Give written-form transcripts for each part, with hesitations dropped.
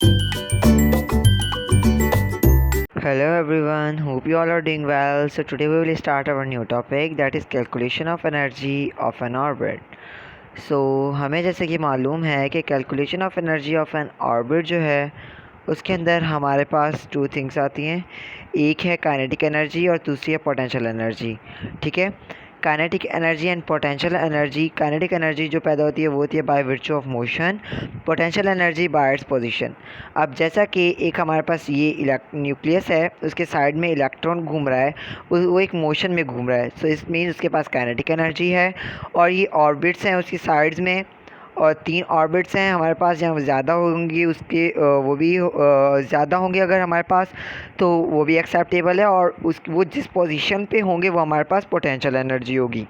Hello everyone, hope you all are doing well. So today we will start our new topic, that is calculation of energy of an orbit. So हमें जैसे कि मालूम है कि calculation of energy of N orbit जो है उसके अंदर हमारे पास टू थिंग्स आती हैं। एक है काइनेटिक एनर्जी और दूसरी है पोटेंशियल एनर्जी। ठीक है, kinetic energy and potential energy. Kinetic energy जो पैदा होती है वो होती है by virtue of motion, potential energy by its position. अब जैसा कि एक हमारे पास ये न्यूक्लियस है, उसके साइड में इलेक्ट्रॉन घूम रहा है, वो एक मोशन में घूम रहा है, सो इस मीन उसके पास काइनेटिक एनर्जी है। और ये ऑर्बिट्स हैं उसकी साइड्स में, और 3 ऑर्बिट्स हैं हमारे पास, जहाँ ज़्यादा होंगी उसके वो भी ज़्यादा होंगे अगर हमारे पास, तो वो भी एक्सेप्टेबल है। और वो जिस पोजीशन पे होंगे वो हमारे पास पोटेंशियल एनर्जी होगी।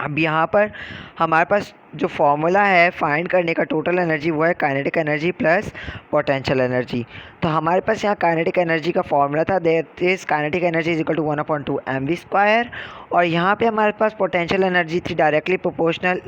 अब यहाँ पर हमारे पास जो फॉर्मूला है फाइंड करने का टोटल एनर्जी वो है kinetic energy plus potential energy. तो हमारे पास यहाँ काइनेटिक एनर्जी का फॉर्मूला था, that is kinetic energy is equal to 1/2 mv²। और यहाँ पे हमारे पास पोटेंशियल एनर्जी थी directly proportional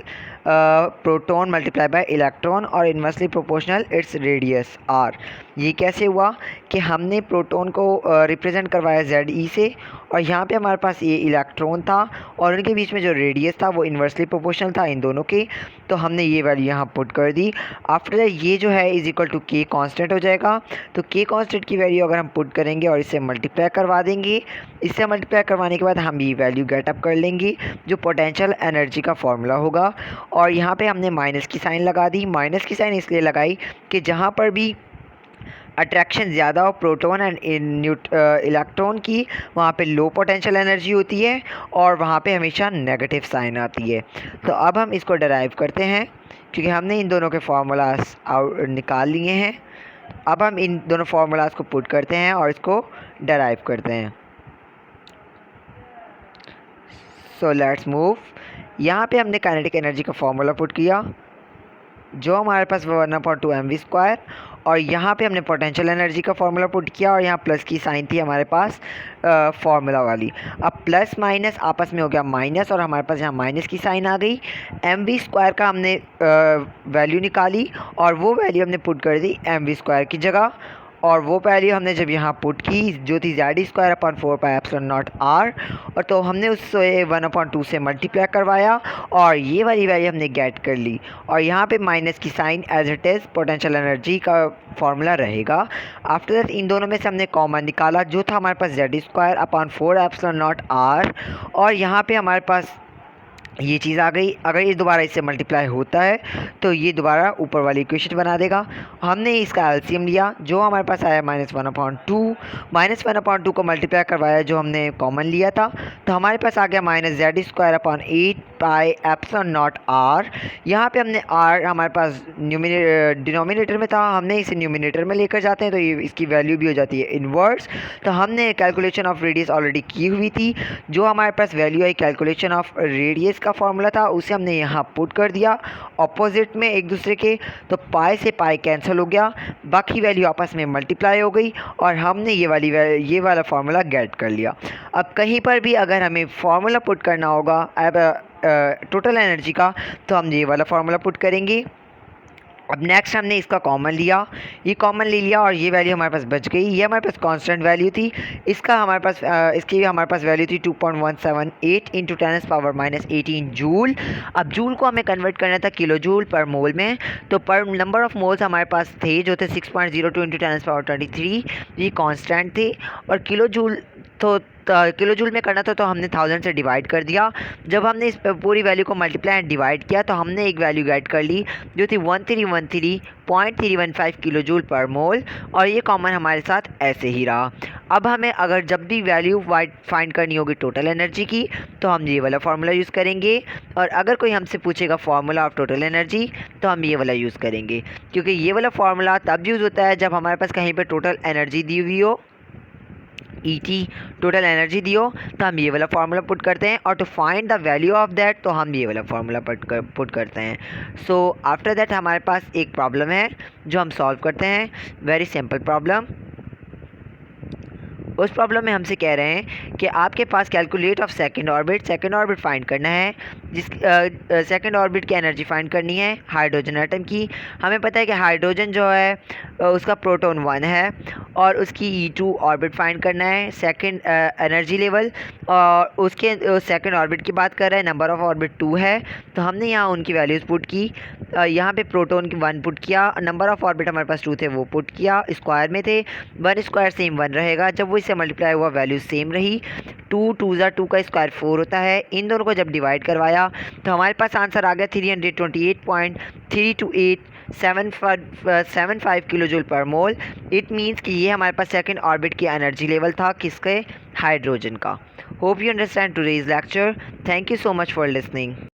proton multiply by electron और inversely proportional its radius R. ये कैसे हुआ कि हमने प्रोटॉन को रिप्रेजेंट करवाया ZE से, और यहाँ पे हमारे पास ये इलेक्ट्रॉन था और उनके बीच में जो रेडियस था वो इन्वर्सली प्रोपोर्शनल था इन दोनों के। तो हमने ये वैल्यू यहाँ पुट कर दी। आफ्टर दैट ये जो है इज इक्वल टू के कांस्टेंट हो जाएगा। तो के कांस्टेंट की वैल्यू अगर हम पुट करेंगे और इससे मल्टीप्लाई करवा देंगे, इससे मल्टीप्लाई करवाने के बाद हम ये वैल्यू गेट अप कर लेंगे जो पोटेंशियल एनर्जी का फॉर्मूला होगा। और यहाँ पे हमने माइनस की साइन लगा दी। माइनस की साइन इसलिए लगाई कि जहाँ पर भी अट्रैक्शन ज़्यादा हो प्रोटॉन एंड इलेक्ट्रॉन की, वहाँ पे लो पोटेंशियल एनर्जी होती है और वहाँ पे हमेशा नेगेटिव साइन आती है। तो अब हम इसको डराइव करते हैं क्योंकि हमने इन दोनों के फार्मूलाज निकाल लिए हैं। अब हम इन दोनों फार्मूलाज को पुट करते हैं और इसको डराइव करते हैं। So let's move. यहाँ पे हमने काइनेटिक एनर्जी का फार्मूला पुट किया जो हमारे पास 1/2 mv², और यहाँ पे हमने पोटेंशियल एनर्जी का फार्मूला पुट किया और यहाँ प्लस की साइन थी हमारे पास फार्मूला वाली। अब प्लस माइनस आपस में हो गया माइनस और हमारे पास यहाँ माइनस की साइन आ गई। mv² का हमने वैल्यू निकाली और वो वैल्यू हमने पुट कर दी mv² की जगह। और वो वैल्यू हमने जब यहाँ पुट की जो थी Z²/4πε0r, और तो हमने उससे 1/2 से मल्टीप्लाई करवाया और ये वाली वैल्यू हमने गेट कर ली। और यहाँ पे माइनस की sign as it is potential energy का फॉर्मूला रहेगा। आफ्टर दैट इन दोनों में से हमने कॉमन निकाला जो था हमारे पास Z²/4πε0r, और यहाँ पे हमारे पास ये चीज़ आ गई। अगर ये दोबारा इससे मल्टीप्लाई होता है तो ये दोबारा ऊपर वाली इक्वेशन बना देगा। हमने इसका एलसीएम लिया जो हमारे पास आया -1/2। -1/2 को मल्टीप्लाई करवाया जो हमने कॉमन लिया था, तो हमारे पास आ गया -Z²/8πε0r। यहाँ पे हमने r हमारे पास डिनोमिनेटर में था, हमने इसे न्यूमिनेटर में लेकर जाते हैं तो ये इसकी वैल्यू भी हो जाती है इन्वर्स। तो हमने कैलकुलेशन ऑफ रेडियस ऑलरेडी की हुई थी, जो हमारे पास वैल्यू आई कैलकुलेशन ऑफ रेडियस का फॉर्मूला था उसे हमने यहाँ पुट कर दिया ऑपोजिट में एक दूसरे के। तो पाई से पाई कैंसिल हो गया, बाकी वैल्यू आपस में मल्टीप्लाई हो गई और हमने ये वाला फार्मूला गेट कर लिया। अब कहीं पर भी अगर हमें फार्मूला पुट करना होगा टोटल एनर्जी का, तो हम ये वाला फार्मूला पुट करेंगे। अब नेक्स्ट हमने इसका कॉमन लिया, ये कॉमन ले लिया और ये वैल्यू हमारे पास बच गई। ये हमारे पास कांस्टेंट वैल्यू थी, इसका हमारे पास इसकी हमारे पास वैल्यू थी 2.178 × 10⁻⁻18 जूल। अब जूल को हमें कन्वर्ट करना था किलो जूल पर मोल में, तो पर नंबर ऑफ मोल्स हमारे पास थे जो थे 6.02 × 10⁻23, ये कांस्टेंट थे। और किलो जूल तो किलो जूल में करना था तो हमने 1000 से डिवाइड कर दिया। जब हमने इस पूरी वैल्यू को मल्टीप्लाई एंड डिवाइड किया तो हमने एक वैल्यू गेट कर ली जो थी 1313.315 किलो जूल पर मोल, और ये कॉमन हमारे साथ ऐसे ही रहा। अब हमें अगर जब भी वैल्यू फाइंड करनी होगी टोटल एनर्जी की तो हम ये वाला फार्मूला यूज़ करेंगे, और अगर कोई हमसे पूछेगा फार्मूला ऑफ टोटल एनर्जी तो हम ये वाला यूज़ करेंगे, क्योंकि ये वाला फार्मूला तब यूज़ होता है जब हमारे पास कहीं पर टोटल एनर्जी दी हुई हो, ET टोटल एनर्जी दी हो, तो हम ये वाला फार्मूला पुट करते हैं। और to find the value of that तो हम ये वाला फार्मूला पुट करते हैं। सो आफ्टर दैट हमारे पास एक प्रॉब्लम है जो हम सॉल्व करते हैं, वेरी सिंपल प्रॉब्लम। उस प्रॉब्लम में हमसे कह रहे हैं कि आपके पास calculate of second orbit find करना है। जिस सेकंड ऑर्बिट की एनर्जी फाइंड करनी है हाइड्रोजन एटम की। हमें पता है कि हाइड्रोजन जो है उसका प्रोटॉन 1 है और उसकी E2 ऑर्बिट फाइंड करना है, सेकंड एनर्जी लेवल। और उसके सेकंड ऑर्बिट की बात कर रहे हैं, नंबर ऑफ ऑर्बिट 2 है, तो हमने यहाँ उनकी वैल्यूज़ पुट की। यहाँ पे प्रोटॉन की 1 पुट किया, नंबर ऑफ ऑर्बिट हमारे पास 2 थे वो पुट किया, स्क्वायर में थे, 1 स्क्वायर सेम 1 रहेगा, जब वो इससे मल्टीप्लाई हुआ वैल्यू सेम रही। 2 2 2 का स्क्वायर 4 होता है, इन दोनों को जब डिवाइड करवाया तो हमारे पास आंसर आ गया 328.328775 किलो जूल पर मोल। इट मीन्स कि ये हमारे पास सेकंड ऑर्बिट की एनर्जी लेवल था, किसके? हाइड्रोजन का। Hope you understand today's lecture. Thank you so much for listening.